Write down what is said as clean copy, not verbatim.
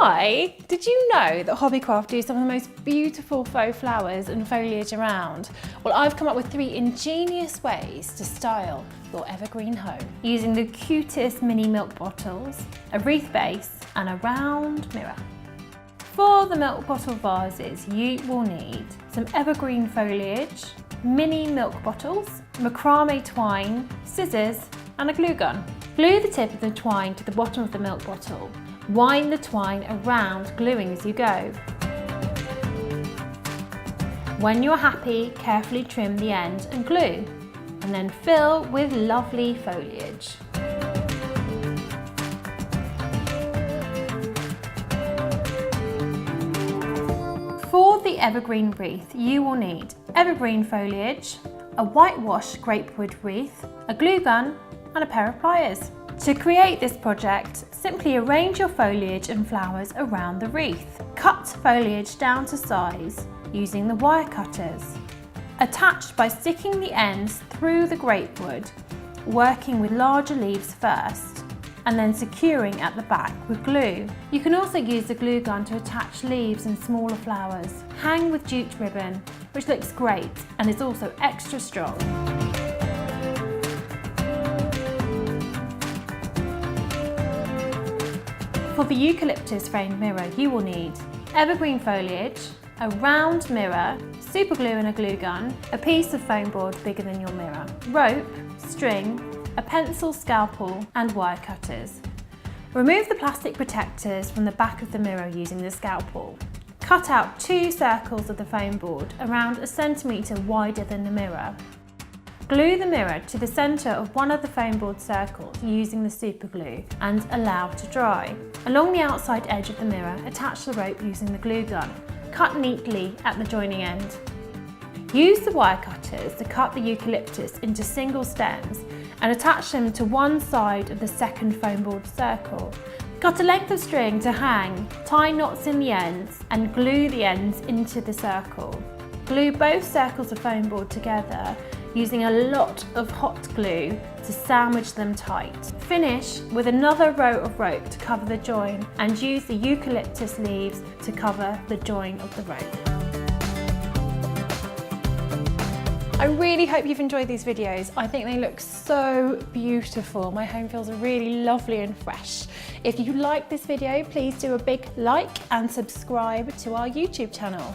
Hi! Did you know that Hobbycraft do some of the most beautiful faux flowers and foliage around? Well, I've come up with 3 ingenious ways to style your evergreen home using the cutest mini milk bottles, a wreath base and a round mirror. For the milk bottle vases, you will need some evergreen foliage, mini milk bottles, macrame twine, scissors and a glue gun. Glue the tip of the twine to the bottom of the milk bottle. Wind the twine around, gluing as you go. When you're happy, carefully trim the end and glue, and then fill with lovely foliage. For the evergreen wreath, you will need evergreen foliage, a whitewash grapewood wreath, a glue gun, and a pair of pliers. To create this project, simply arrange your foliage and flowers around the wreath. Cut foliage down to size using the wire cutters. Attach by sticking the ends through the grapewood, working with larger leaves first, and then securing at the back with glue. You can also use the glue gun to attach leaves and smaller flowers. Hang with jute ribbon, which looks great and is also extra strong. For the eucalyptus framed mirror, you will need evergreen foliage, a round mirror, super glue and a glue gun, a piece of foam board bigger than your mirror, rope, string, a pencil, scalpel and wire cutters. Remove the plastic protectors from the back of the mirror using the scalpel. Cut out 2 circles of the foam board around 1 centimetre wider than the mirror. Glue the mirror to the centre of one of the foam board circles using the super glue and allow to dry. Along the outside edge of the mirror, attach the rope using the glue gun. Cut neatly at the joining end. Use the wire cutters to cut the eucalyptus into single stems and attach them to one side of the second foam board circle. Cut a length of string to hang, tie knots in the ends and glue the ends into the circle. Glue both circles of foam board together using a lot of hot glue to sandwich them tight. Finish with another row of rope to cover the join and use the eucalyptus leaves to cover the join of the rope. I really hope you've enjoyed these videos. I think they look so beautiful. My home feels really lovely and fresh. If you like this video, please do a big like and subscribe to our YouTube channel.